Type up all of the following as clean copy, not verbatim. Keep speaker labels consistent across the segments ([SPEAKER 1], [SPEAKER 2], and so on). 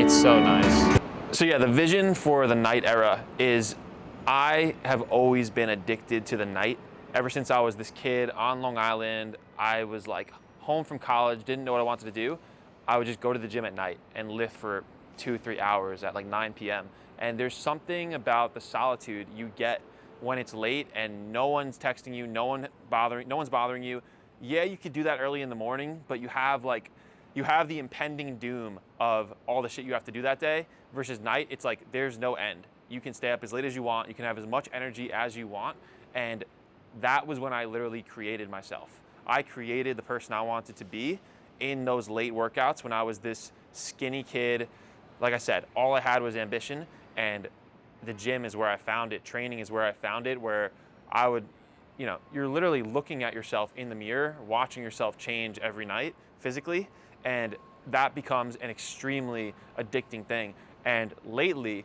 [SPEAKER 1] It's so nice. So yeah, the vision for the night era is I have always been addicted to the night. Ever since I was this kid on Long Island, I was like home from college, didn't know what I wanted to do. I would just go to the gym at night and lift for 2-3 hours at like 9 p.m. And there's something about the solitude you get when it's late and no one's texting you, no one's bothering you. Yeah, you could do that early in the morning, but you have the impending doom of all the shit you have to do that day. Versus night, it's like there's no end. You can stay up as late as you want, you can have as much energy as you want, and that was when I literally created myself. I created the person I wanted to be in those late workouts when I was this skinny kid. Like I said, all I had was ambition, and the gym is where I found it. Training is where I found it, where I would, you're literally looking at yourself in the mirror, watching yourself change every night physically, and that becomes an extremely addicting thing. And lately,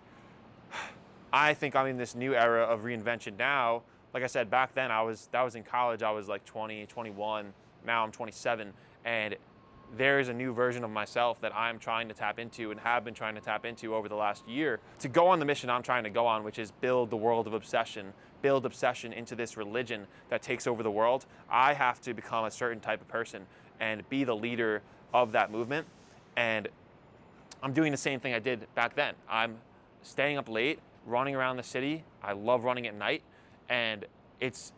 [SPEAKER 1] I think I'm in this new era of reinvention now. Like I said, back then that was in college, I was like 20, 21, now I'm 27, and there is a new version of myself that I'm trying to tap into and have been trying to tap into over the last year to go on the mission I'm trying to go on, which is build the world of obsession, build obsession into this religion that takes over the world. I have to become a certain type of person and be the leader of that movement. And I'm doing the same thing I did back then. I'm staying up late, running around the city. I love running at night, and it's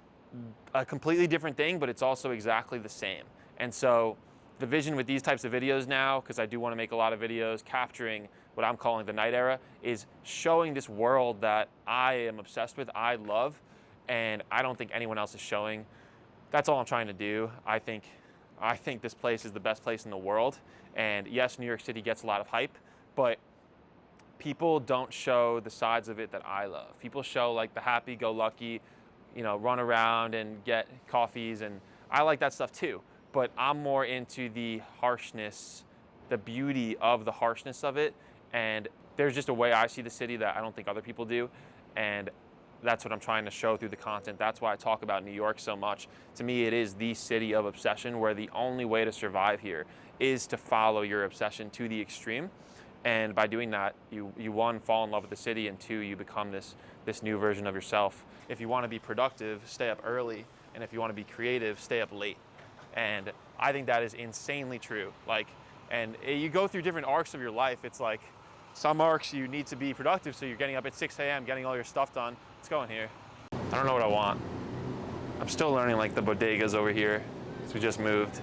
[SPEAKER 1] a completely different thing, but it's also exactly the same. And so the vision with these types of videos now, because I do want to make a lot of videos capturing what I'm calling the night era, is showing this world that I am obsessed with, I love, and I don't think anyone else is showing. That's all I'm trying to do. I think this place is the best place in the world. And yes, New York City gets a lot of hype, but people don't show the sides of it that I love. People show like the happy-go-lucky, run around and get coffees, and I like that stuff too. But I'm more into the harshness, the beauty of the harshness of it. And there's just a way I see the city that I don't think other people do. And that's what I'm trying to show through the content. That's why I talk about New York so much. To me, it is the city of obsession, where the only way to survive here is to follow your obsession to the extreme. And by doing that, you one, fall in love with the city, and two, you become this new version of yourself. If you want to be productive, stay up early. And if you want to be creative, stay up late. And I think that is insanely true. And you go through different arcs of your life. It's like some arcs you need to be productive, so you're getting up at 6 a.m., getting all your stuff done. Let's go in here. I don't know what I want. I'm still learning the bodegas over here, because we just moved.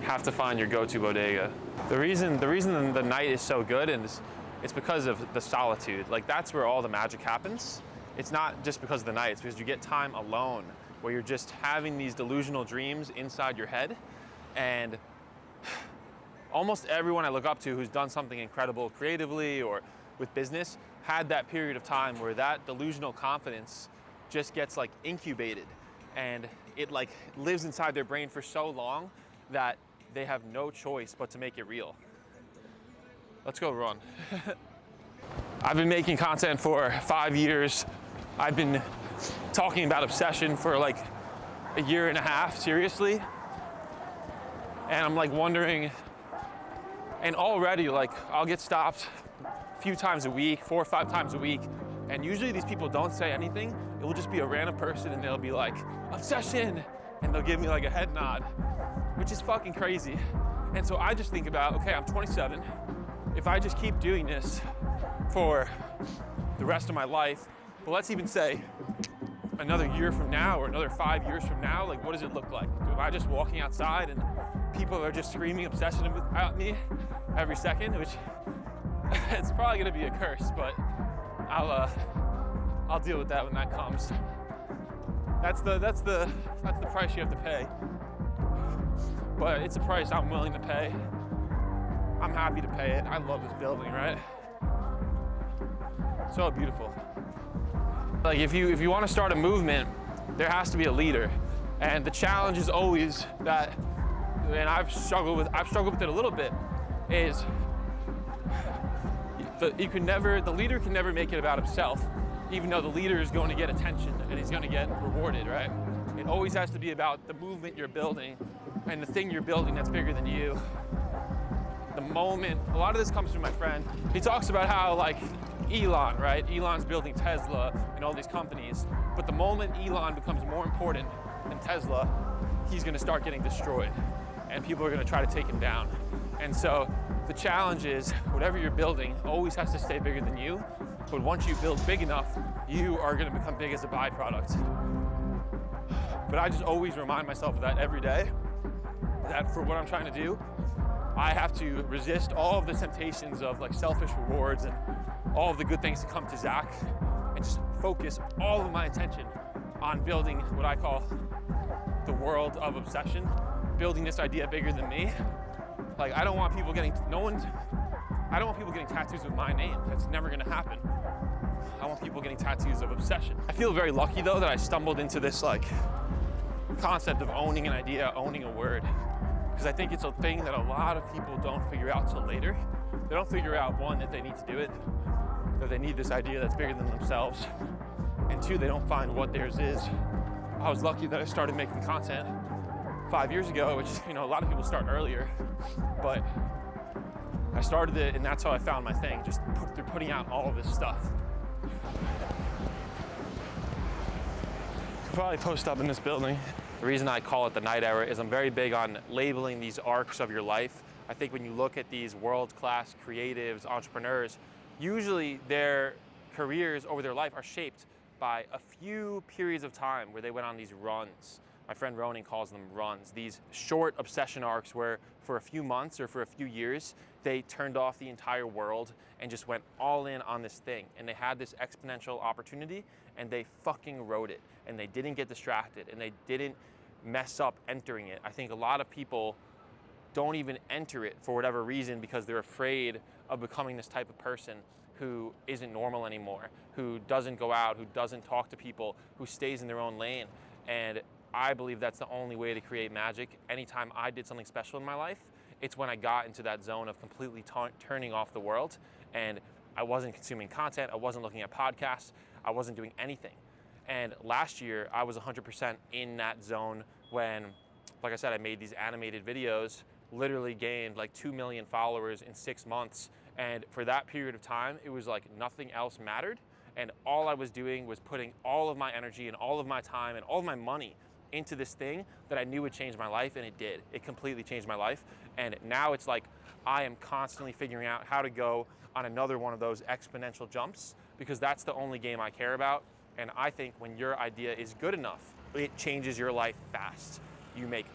[SPEAKER 1] Have to find your go-to bodega. The reason the night is so good is it's because of the solitude. That's where all the magic happens. It's not just because of the night, it's because you get time alone, where you're just having these delusional dreams inside your head. And almost everyone I look up to who's done something incredible creatively or with business had that period of time where that delusional confidence just gets incubated, and it lives inside their brain for so long that they have no choice but to make it real. Let's go run. I've been making content for 5 years. I've been talking about obsession for a year and a half, seriously. And I'm wondering, and already I'll get stopped a few times a week, 4 or 5 times a week. And usually these people don't say anything. It will just be a random person, and they'll be like, obsession. And they'll give me a head nod, which is fucking crazy. And so I just think about, okay, I'm 27. If I just keep doing this for the rest of my life, well, let's even say another year from now or another 5 years from now, what does it look like? Am I just walking outside and people are just screaming obsession about me every second, which it's probably gonna be a curse, but I'll deal with that when that comes. That's the price you have to pay. But it's a price I'm willing to pay. I'm happy to pay it. I love this building, right? So beautiful. If you want to start a movement, there has to be a leader. And the challenge is always that, and I've struggled with it a little bit, is the leader can never make it about himself, even though the leader is going to get attention and he's going to get rewarded, right? It always has to be about the movement you're building and the thing you're building that's bigger than you. the moment, a lot of this comes from my friend. He talks about how like Elon, right? Elon's building Tesla and all these companies, but the moment Elon becomes more important than Tesla, he's gonna start getting destroyed and people are gonna try to take him down. And so the challenge is whatever you're building always has to stay bigger than you, but once you build big enough, you are gonna become big as a byproduct. But I just always remind myself of that every day, that for what I'm trying to do, I have to resist all of the temptations of like selfish rewards and all of the good things to come to Zach, and just focus all of my attention on building what I call the world of obsession, building this idea bigger than me. Like I don't want people getting tattoos with my name. That's never gonna happen. I want people getting tattoos of obsession. I feel very lucky though that I stumbled into this like concept of owning an idea, owning a word. Because I think it's a thing that a lot of people don't figure out till later. They don't figure out, one, that they need to do it, that they need this idea that's bigger than themselves, and two, they don't find what theirs is. I was lucky that I started making content 5 years ago, which, you know, a lot of people start earlier, but I started it and that's how I found my thing, just through putting out all of this stuff. Could probably post up in this building. The reason I call it the Night Era is I'm very big on labeling these arcs of your life. I think when you look at these world-class creatives, entrepreneurs, usually their careers over their life are shaped by a few periods of time where they went on these runs. My friend Ronan calls them runs, these short obsession arcs where for a few months or for a few years, they turned off the entire world and just went all in on this thing. And they had this exponential opportunity and they fucking rode it. And they didn't get distracted and they didn't mess up entering it. I think a lot of people don't even enter it for whatever reason because they're afraid of becoming this type of person who isn't normal anymore, who doesn't go out, who doesn't talk to people, who stays in their own lane. And I believe that's the only way to create magic. Anytime I did something special in my life, it's when I got into that zone of completely turning off the world and I wasn't consuming content, I wasn't looking at podcasts, I wasn't doing anything. And last year, I was 100% in that zone when, like I said, I made these animated videos, literally gained like 2 million followers in 6 months. And for that period of time, it was like nothing else mattered. And all I was doing was putting all of my energy and all of my time and all of my money into this thing that I knew would change my life, and it did. It completely changed my life. And now it's like I am constantly figuring out how to go on another one of those exponential jumps because that's the only game I care about. And I think when your idea is good enough, it changes your life fast. You make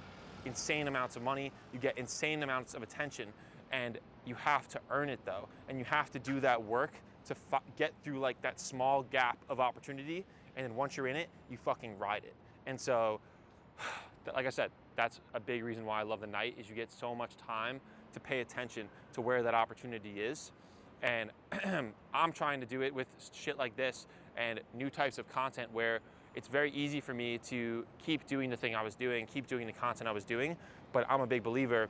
[SPEAKER 1] insane amounts of money, you get insane amounts of attention, and you have to earn it though. And you have to do that work to get through like that small gap of opportunity. And then once you're in it, you fucking ride it. And so, like I said, that's a big reason why I love the night is you get so much time to pay attention to where that opportunity is. And I'm trying to do it with shit like this and new types of content where it's very easy for me to keep doing the thing I was doing, keep doing the content I was doing. But I'm a big believer,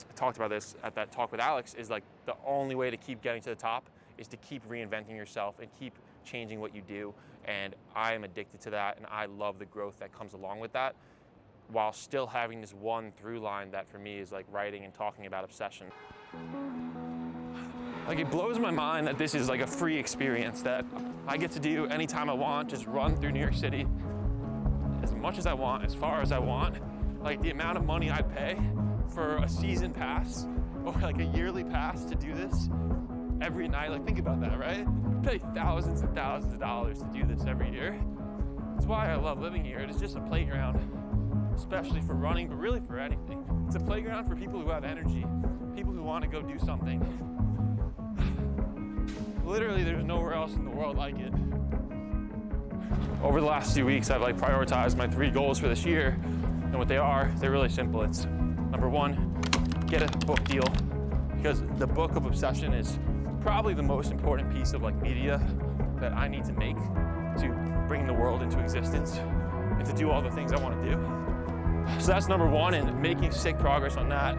[SPEAKER 1] I talked about this at that talk with Alex, is like the only way to keep getting to the top is to keep reinventing yourself and keep changing what you do. And I am addicted to that and I love the growth that comes along with that, while still having this one through line that for me is like writing and talking about obsession. Like it blows my mind that this is like a free experience that I get to do anytime I want, just run through New York City as much as I want, as far as I want. Like the amount of money I'd pay for a season pass or like a yearly pass to do this every night. Like think about that, right? You pay thousands and thousands of dollars to do this every year. That's why I love living here. It is just a playground, especially for running, but really for anything. It's a playground for people who have energy, people who want to go do something. Literally, there's nowhere else in the world like it. Over the last few weeks, I've like prioritized my 3 goals for this year, and what they are, they're really simple. It's number 1, get a book deal, because the book of obsession is probably the most important piece of like media that I need to make to bring the world into existence and to do all the things I want to do. So that's number 1, and making sick progress on that.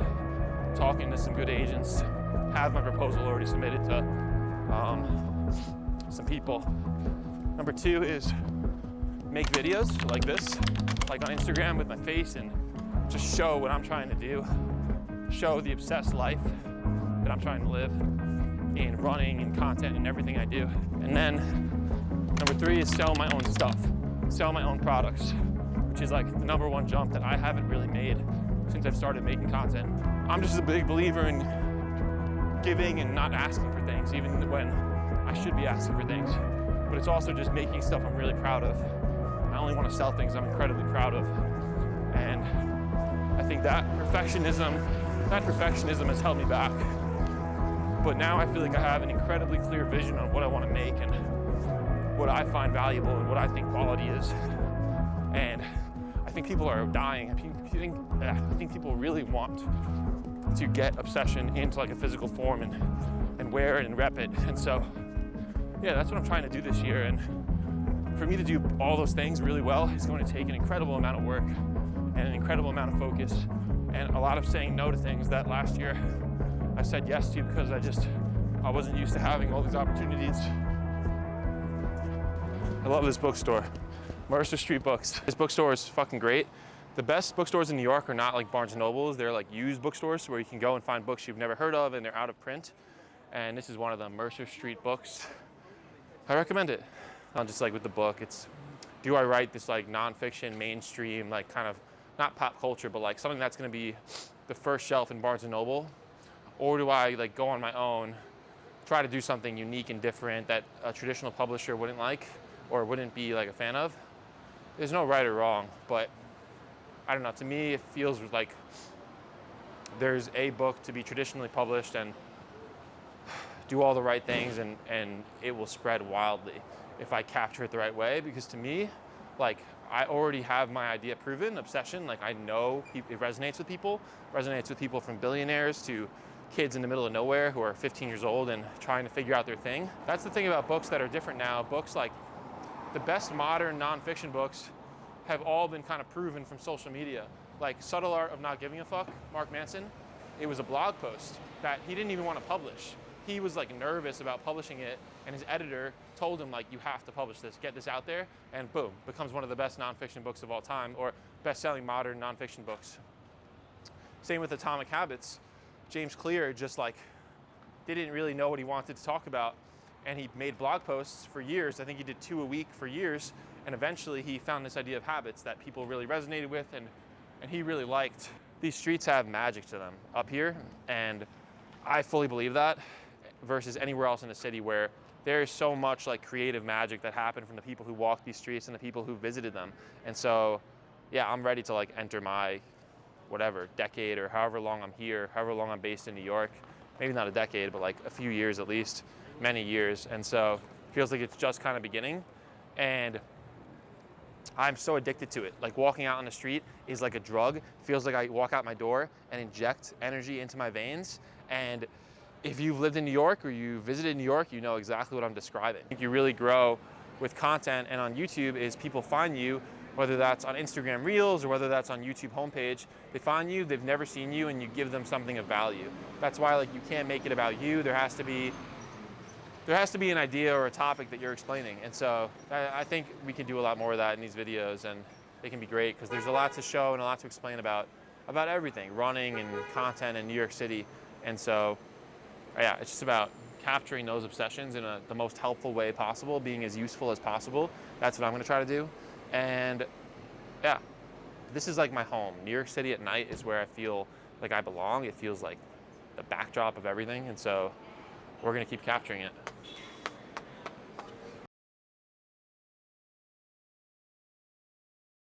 [SPEAKER 1] Talking to some good agents, have my proposal already submitted to some people. Number 2 is make videos like this, like on Instagram with my face, and just show what I'm trying to do, show the obsessed life. that I'm trying to live in running and content and everything I do. And then number 3 is sell my own stuff, sell my own products, which is like the number 1 jump that I haven't really made since I've started making content. I'm just a big believer in giving and not asking for things, even when I should be asking for things. But it's also just making stuff I'm really proud of. I only want to sell things I'm incredibly proud of. And I think that perfectionism has held me back. But now I feel like I have an incredibly clear vision on what I want to make and what I find valuable and what I think quality is. And I think people are dying. I think people really want to get obsession into like a physical form and wear it and rep it. And so, yeah, that's what I'm trying to do this year. And for me to do all those things really well, it's going to take an incredible amount of work and an incredible amount of focus and a lot of saying no to things that last year I said yes to because I wasn't used to having all these opportunities. I love this bookstore, Mercer Street Books. This bookstore is fucking great. The best bookstores in New York are not like Barnes & Nobles. They're like used bookstores where you can go and find books you've never heard of and they're out of print. And this is one of them, Mercer Street Books. I recommend it. Just like with the book, it's, do I write this like nonfiction, mainstream, like kind of, not pop culture, but like something that's gonna be the first shelf in Barnes & Noble? Or do I like go on my own, try to do something unique and different that a traditional publisher wouldn't like or wouldn't be like a fan of? There's no right or wrong, but I don't know, to me it feels like there's a book to be traditionally published and do all the right things and it will spread wildly if I capture it the right way. Because to me, like, I already have my idea proven, obsession, like I know it resonates with people from billionaires to kids in the middle of nowhere who are 15 years old and trying to figure out their thing. That's the thing about books that are different now. Books like the best modern nonfiction books have all been kind of proven from social media. Like Subtle Art of Not Giving a Fuck, Mark Manson, it was a blog post that he didn't even want to publish. He was like nervous about publishing it and his editor told him like, you have to publish this, get this out there, and boom, becomes one of the best nonfiction books of all time or best-selling modern nonfiction books. Same with Atomic Habits. James Clear just like didn't really know what he wanted to talk about and he made blog posts for years. I think he did 2 a week for years, and eventually he found this idea of habits that people really resonated with and he really liked. These streets have magic to them up here, and I fully believe that, versus anywhere else in the city where there is so much like creative magic that happened from the people who walked these streets and the people who visited them. And so, yeah, I'm ready to like enter my whatever decade or however long I'm here, however long I'm based in New York. Maybe not a decade, but like a few years at least, many years. And so it feels like it's just kind of beginning. And I'm so addicted to it. Like walking out on the street is like a drug. It feels like I walk out my door and inject energy into my veins. And if you've lived in New York or you visited New York, you know exactly what I'm describing. I think you really grow with content, and on YouTube is people find you, whether that's on Instagram Reels or whether that's on YouTube homepage. They find you, they've never seen you, and you give them something of value. That's why like you can't make it about you. There has to be an idea or a topic that you're explaining. And so I think we can do a lot more of that in these videos, and they can be great because there's a lot to show and a lot to explain about everything, running and content in New York City. And so, yeah, it's just about capturing those obsessions in the most helpful way possible, being as useful as possible. That's what I'm gonna try to do. And yeah, this is like my home. New York City at night is where I feel like I belong. It feels like the backdrop of everything. And so we're gonna keep capturing it.